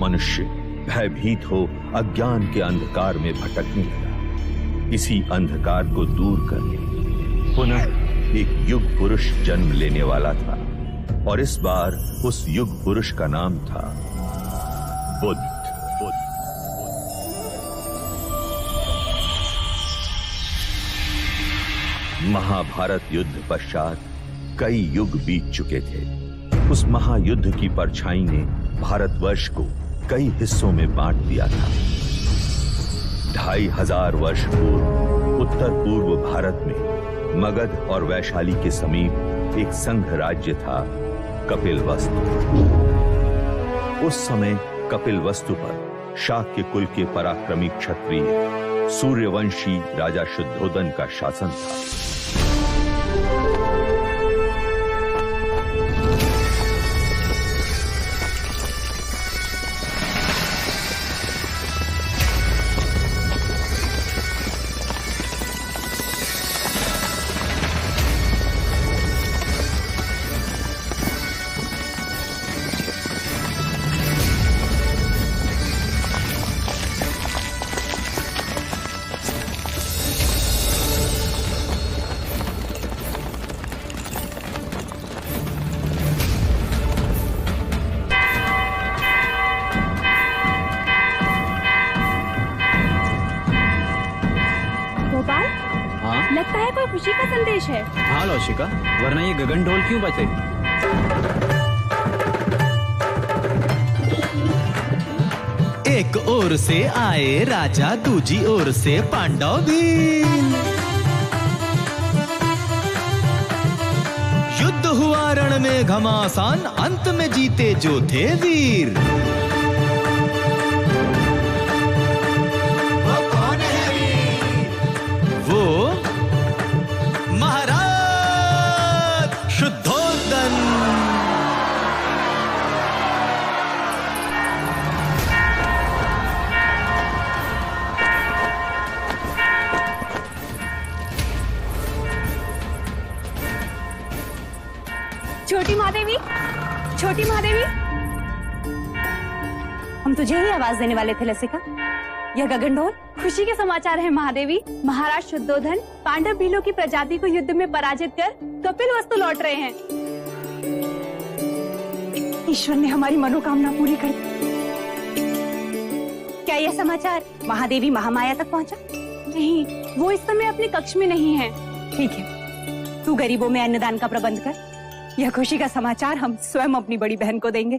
मनुष्य भयभीत हो अज्ञान के अंधकार में भटकने लगा। इसी अंधकार को दूर करने पुनः एक युग पुरुष जन्म लेने वाला था, और इस बार उस युग पुरुष का नाम था बुद्ध। महाभारत युद्ध पश्चात कई युग बीत चुके थे। उस महायुद्ध की परछाई ने भारतवर्ष को कई हिस्सों में बांट दिया था। 2500 वर्ष पूर्व उत्तर पूर्व भारत में मगध और वैशाली के समीप एक संघ राज्य था, कपिलवस्तु। उस समय कपिलवस्तु पर शाक्य कुल के पराक्रमी क्षत्रिय सूर्यवंशी राजा शुद्धोदन का शासन था। लगता है कोई खुशी का संदेश है। हाँ लौशिका, वरना ये गगन ढोल क्यों बजे? एक ओर से आए राजा, दूजी ओर से पांडव भी। युद्ध हुआ रण में घमासान, अंत में जीते जो थे वीर। छोटी महादेवी, हम तुझे ही आवाज देने वाले थे लसिका। यह गगन ढोल खुशी के समाचार है महादेवी। महाराज शुद्धोधन पांडव भीलों की प्रजाति को युद्ध में पराजित कर कपिलवस्तु लौट रहे हैं। ईश्वर ने हमारी मनोकामना पूरी कर दी। क्या यह समाचार महादेवी महामाया तक पहुंचा? नहीं, वो इस समय अपने कक्ष में नहीं है। ठीक है, तू गरीबों में अन्नदान का प्रबंध कर। यह खुशी का समाचार हम स्वयं अपनी बड़ी बहन को देंगे।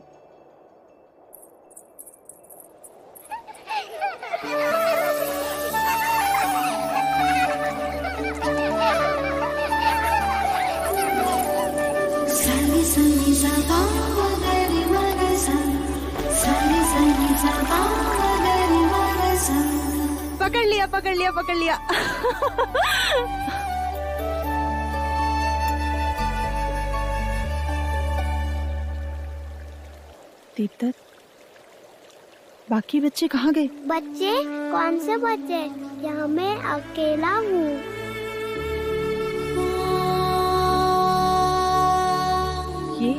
पकड़ लिया, पकड़ लिया, पकड़ लिया। दीप्त, बाकी बच्चे कहाँ गए? बच्चे? कौन से बच्चे? यहाँ मैं अकेला हूँ। ये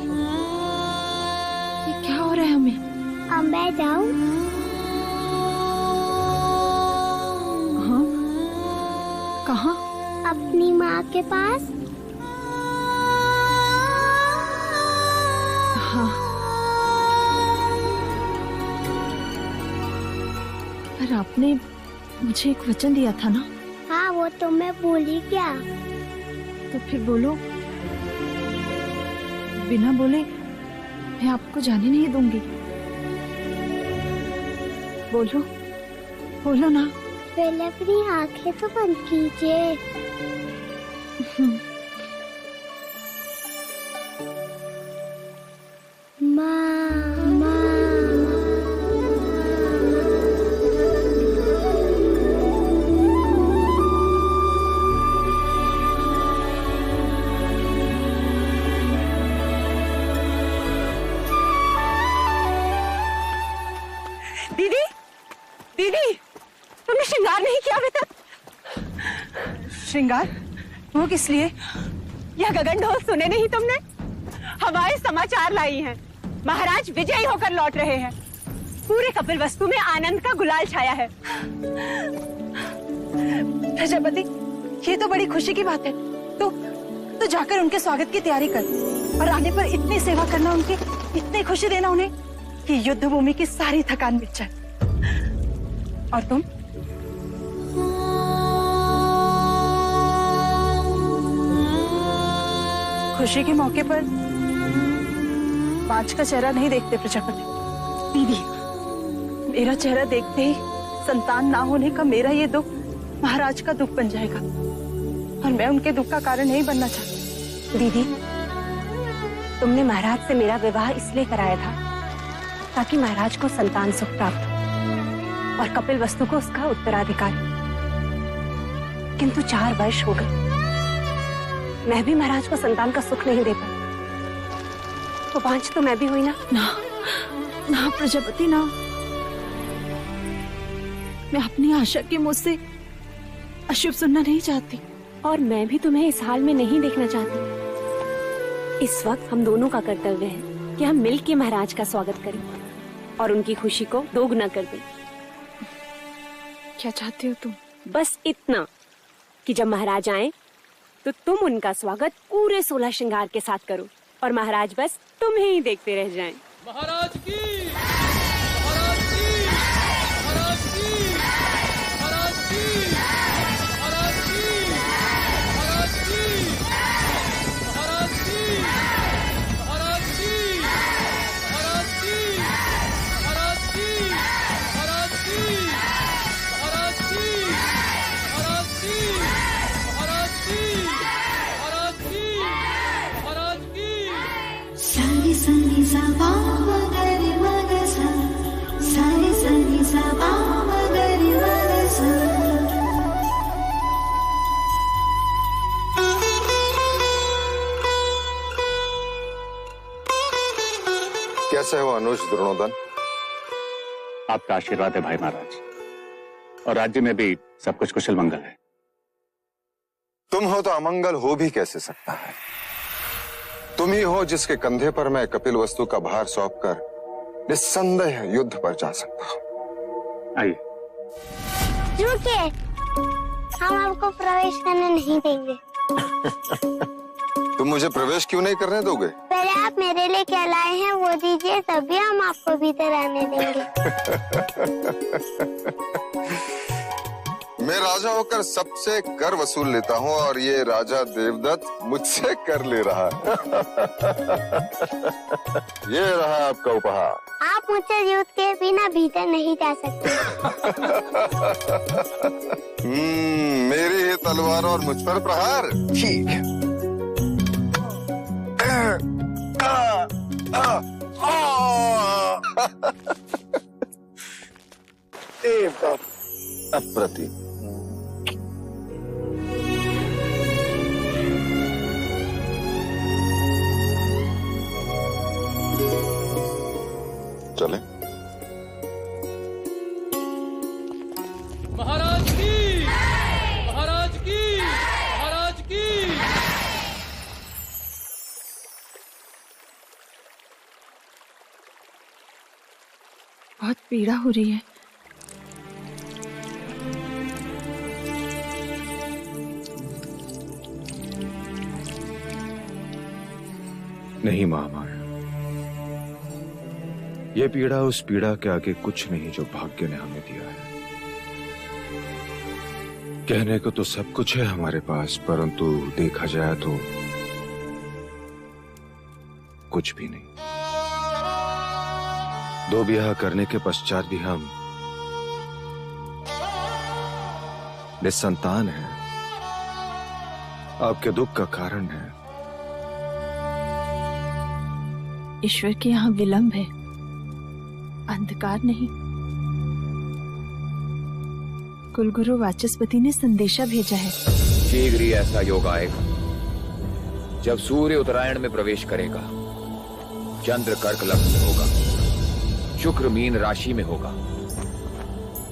क्या हो रहा है हमें? अब मैं जाऊँ? हाँ, कहाँ? अपनी माँ के पास। हाँ, पर आपने मुझे एक वचन दिया था ना? हाँ, वो तो मैं भूल ही गया। तो फिर बोलो। बिना बोले मैं आपको जाने नहीं दूंगी। बोलो, बोलो ना। पहले अपनी आंखें तो बंद कीजिए। दीदी, दीदी, तुमने श्रृंगार नहीं किया अभी तक? श्रृंगार? वो किस लिए? यह गगन ढोल सुने नहीं तुमने? हवाएं समाचार लाई हैं। महाराज विजयी होकर लौट रहे हैं। पूरे कपिल वस्तु में आनंद का गुलाल छाया है। प्रजापति, ये तो बड़ी खुशी की बात है। तो जाकर उनके स्वागत की तैयारी कर और आने पर इतनी सेवा करना, उनकी इतनी खुशी देना उन्हें कि युद्ध भूमि की सारी थकान मिट जाए। और तुम? खुशी के मौके पर पांच का चेहरा नहीं देखते प्रजापति। दीदी, मेरा चेहरा देखते ही संतान ना होने का मेरा ये दुख महाराज का दुख बन जाएगा और मैं उनके दुख का कारण नहीं बनना चाहती। दीदी, तुमने महाराज से मेरा विवाह इसलिए कराया था ताकि महाराज को संतान सुख प्राप्त हो और कपिल वस्तु को उसका उत्तराधिकार। किंतु 4 वर्ष हो गए, मैं भी महाराज को संतान का सुख नहीं दे पाई। तो पांच तो मैं भी हुई ना। ना प्रजापति ना, मैं अपनी आशा के मुंह से अशुभ सुनना नहीं चाहती। और मैं भी तुम्हें इस हाल में नहीं देखना चाहती। इस वक्त हम दोनों का कर्तव्य है कि हम मिल के महाराज का स्वागत करें और उनकी खुशी को दोगुना कर दें। क्या चाहती हो तुम? बस इतना कि जब महाराज आए तो तुम उनका स्वागत पूरे 16 श्रृंगार के साथ करो और महाराज बस तुम्हें ही देखते रह जाएं। महाराज की, महाराज की, महाराज की, महाराज की, महाराज की, महाराज की, महाराज की, महाराज की, महाराज की, महाराज की, महाराज की, महाराज की, महाराज की, महाराज की, महाराज की, महाराज की। सारी सनी सबा मगरी मगसा, सारी सनी सबा मगरी मगसा। कैसे हो अनुज द्रोणोदन? आपका आशीर्वाद है भाई महाराज, और राज्य में भी सब कुछ कुशल मंगल है। तुम हो तो अमंगल हो भी कैसे सकता है? तुम ही हो जिसके कंधे पर मैं कपिल वस्तु का भार सौंपकर निस्संदेह युद्ध पर जा सकता हूं। आइए। रुकिए, हम आपको प्रवेश करने नहीं देंगे। तुम मुझे प्रवेश क्यों नहीं करने दोगे? पहले आप मेरे लिए क्या लाए हैं वो दीजिए, तभी हम आपको भीतर आने देंगे। मैं राजा होकर सबसे कर वसूल लेता हूँ और ये राजा देवदत्त मुझसे कर ले रहा है। ये रहा आपका उपहार। आप मुझसे युद्ध के बिना भीतर नहीं जा सकते। मेरी ही तलवार और मुझ पर प्रहार। ठीक है। अप्रतिम। चले। महाराज की, महाराज की, महाराज की। बहुत पीड़ा हो रही है। नहीं महामाया, ये पीड़ा उस पीड़ा के आगे कुछ नहीं जो भाग्य ने हमें दिया है। कहने को तो सब कुछ है हमारे पास, परंतु देखा जाए तो कुछ भी नहीं। 2 ब्याह करने के पश्चात भी हम निसंतान हैं। आपके दुख का कारण है। ईश्वर के यहाँ विलंब है, अंधकार नहीं। कुलगुरु वाचस्पति ने संदेशा भेजा है। शीघ्र ही ऐसा योग आएगा जब सूर्य उत्तरायण में प्रवेश करेगा, चंद्र कर्क लग्न में होगा, शुक्र मीन राशि में होगा,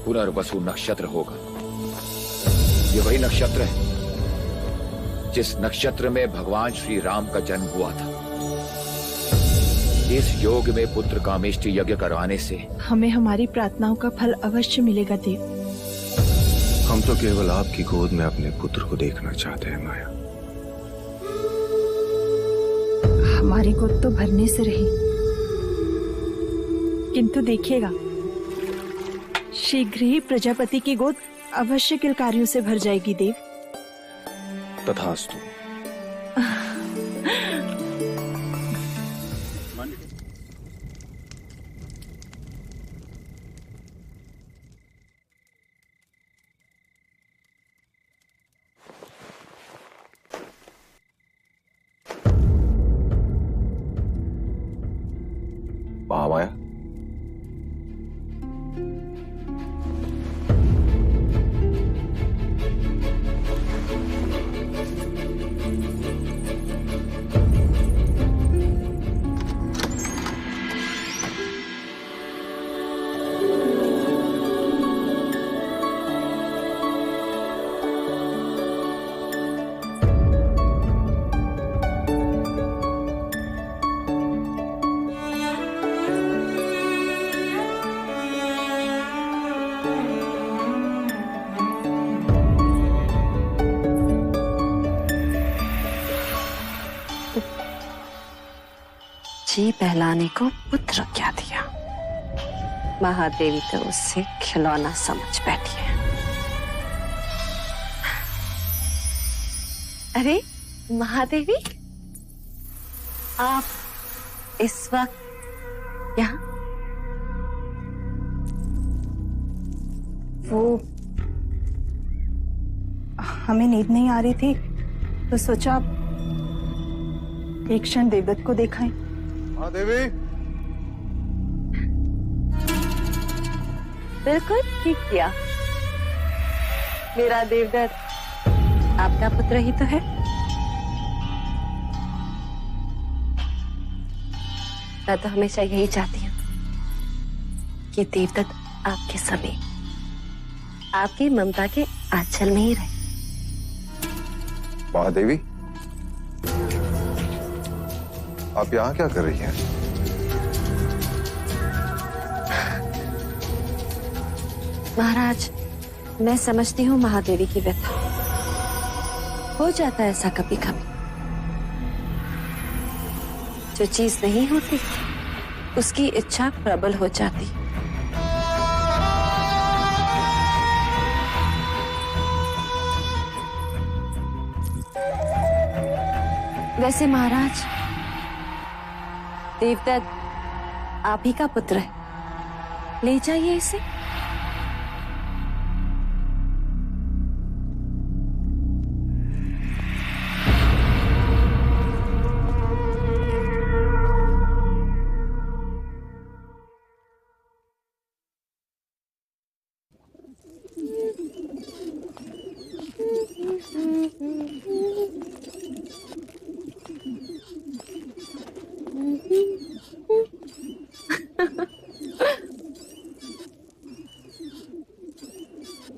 पुनर्वसु नक्षत्र होगा। ये वही नक्षत्र है जिस नक्षत्र में भगवान श्री राम का जन्म हुआ था। इस योग में पुत्र कामेष्टि यज्ञ करवाने से हमें हमारी प्रार्थनाओं का फल अवश्य मिलेगा देव। हम तो केवल आपकी गोद में अपने पुत्र को देखना चाहते हैं माया। हमारी गोद तो भरने से रही, किंतु देखिएगा शीघ्र ही प्रजापति की गोद अवश्य किलकारियों से भर जाएगी देव। तथास्तु। महामाया, जी बहलाने को पुत्र क्या दिया, महादेवी तो उससे खिलौना समझ बैठी है। अरे महादेवी, आप इस वक्त यहाँ? वो हमें नींद नहीं आ रही थी तो सोचा एक क्षण देवदत्त को देखाएं। देवी, बिल्कुल ठीक किया। मेरा देवदत्त आपका पुत्र ही तो है। मैं तो हमेशा यही चाहती हूँ कि देवदत्त आपके समीप, आपकी ममता के आंचल में ही रहे। महादेवी, आप यहाँ क्या कर रही हैं? महाराज, मैं समझती हूँ महादेवी की व्यथा। हो जाता है ऐसा कभी कभी। जो चीज नहीं होती उसकी इच्छा प्रबल हो जाती। वैसे महाराज, देवदत्त आप ही का पुत्र है, ले जाइए इसे।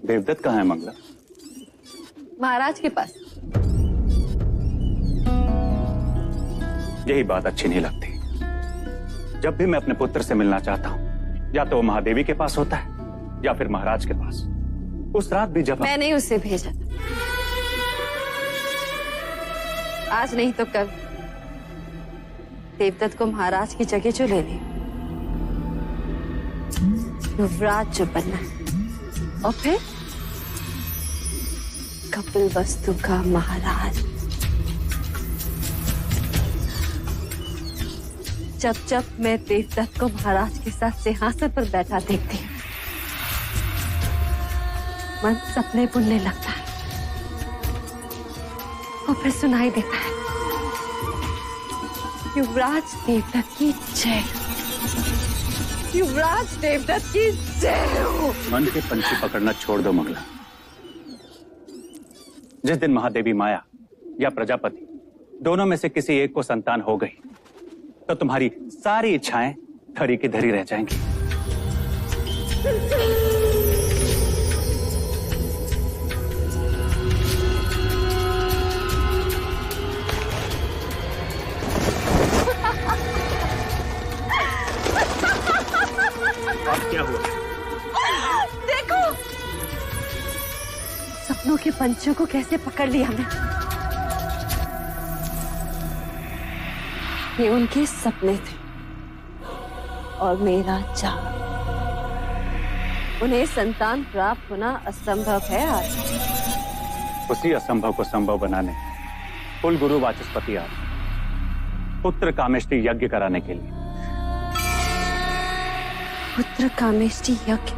देवदत्त कहाँ है मंगला? महाराज के पास। यही बात अच्छी नहीं लगती। जब भी मैं अपने पुत्र से मिलना चाहता हूँ, या तो वो महादेवी के पास होता है या फिर महाराज के पास। उस रात भी जब मैंने उसे भेजा था, आज नहीं तो कल देवदत्त को महाराज की जगह जो लेनी, युवराज जो बनना है, और फिर कपिल वस्तु का महाराज। जब जब मैं देवदत्त को महाराज के साथ सिंहासन पर बैठा देखती हूँ, मन सपने बुनने लगता है और फिर सुनाई देता है, युवराज देवदत्त की जय, युवराज देवदत्त की जय हो। मन के पंछी पकड़ना छोड़ दो मंगला। जिस दिन महादेवी माया या प्रजापति दोनों में से किसी एक को संतान हो गई, तो तुम्हारी सारी इच्छाएं धरी की धरी रह जाएंगी। क्या हुआ? देखो सपनों के पंछियों को कैसे पकड़ लिया मैं। ये उनके सपने थे और मेरा चाह। उन्हें संतान प्राप्त होना असंभव है आज। उसी असंभव को संभव बनाने कुल गुरु वाचस्पति आज पुत्र कामेष्टि यज्ञ कराने के लिए। पुत्र कामेष्टि यज्ञ?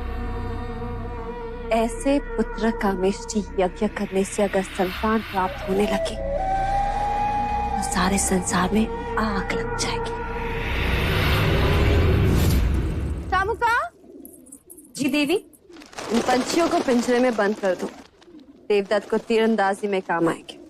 ऐसे पुत्र कामेष्टि यज्ञ करने से अगर संतान प्राप्त होने लगे तो सारे संसार में आग लग जाएगी। शामुका जी देवी, इन पंछियों को पिंजरे में बंद कर दो। देवदत्त को तीरंदाजी में काम आएंगे।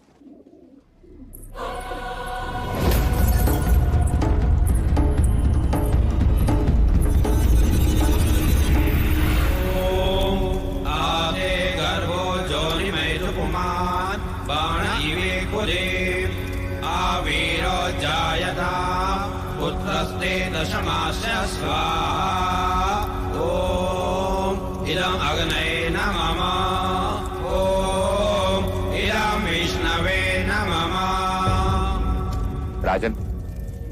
पुत्रस्ते दशमास्य स्वाहा। ओम इदं अग्नये नमः। ओम इदं विष्णवे नमः। राजन,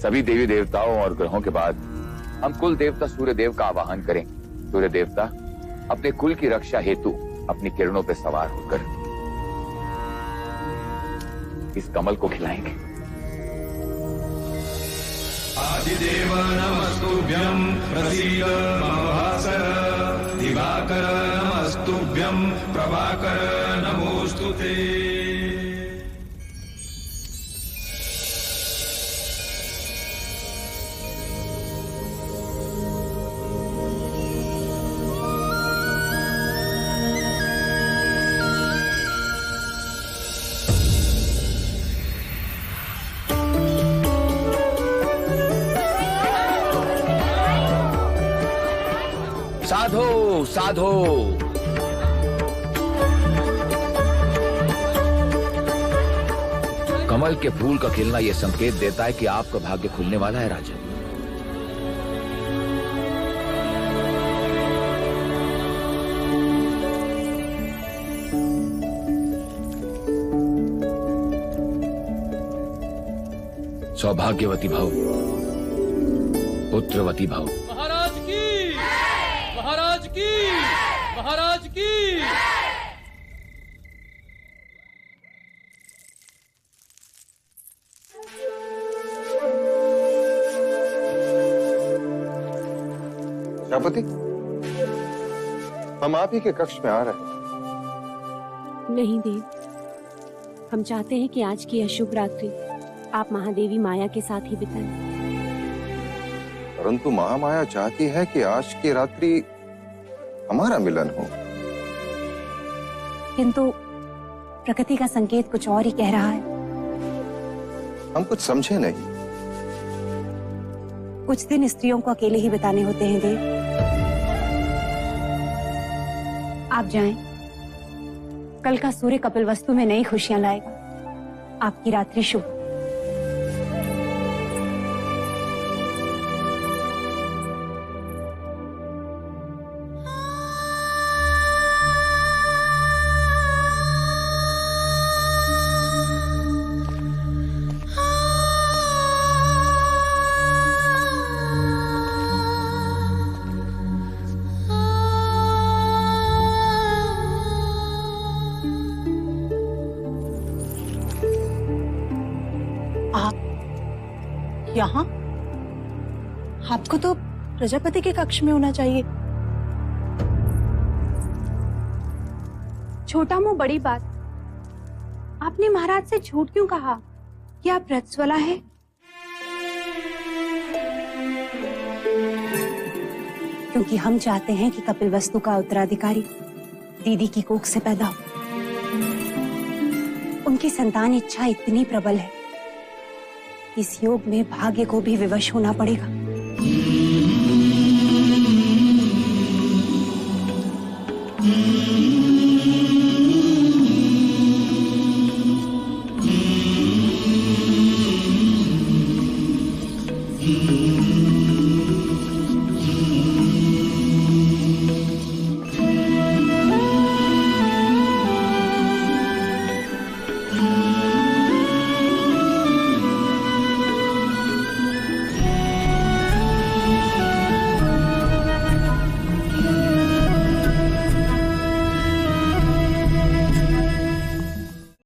सभी देवी देवताओं और ग्रहों के बाद हम कुल देवता सूर्य देव का आवाहन करें। सूर्य देवता अपने कुल की रक्षा हेतु अपनी किरणों पर सवार होकर इस कमल को खिलाएंगे। आदिदेव नमस्तुभ्यं प्रसीद महाभास्कर। दिवाकर नमस्तुभ्यं प्रभाकर नमोस्तुते। साधो साधो। कमल के फूल का खिलना यह संकेत देता है कि आपका भाग्य खुलने वाला है राजन। सौभाग्यवती भव, पुत्रवती भव। महाराज की, महाराज की, महाराज की। प्रजापति, हम आप ही के कक्ष में आ रहे हैं। नहीं देव, हम चाहते हैं कि आज की अशुभ रात्रि आप महादेवी माया के साथ ही बिताएं। परंतु महामाया चाहती है कि आज की रात्रि हमारा मिलन हो। किंतु प्रकृति का संकेत कुछ और ही कह रहा है। हम कुछ समझे नहीं। कुछ दिन स्त्रियों को अकेले ही बिताने होते हैं देव। आप जाएं। कल का सूर्य कपिलवस्तु में नई खुशियां लाएगा। आपकी रात्रि शुभ। यहाँ? आपको तो प्रजापति के कक्ष में होना चाहिए। छोटा मुंह बड़ी बात। आपने महाराज से झूठ क्यों कहा कि आप रजस्वला हैं? क्योंकि हम चाहते हैं कि कपिलवस्तु का उत्तराधिकारी दीदी की कोख से पैदा हो। उनकी संतान इच्छा इतनी प्रबल है, इस योग में भाग्य को भी विवश होना पड़ेगा।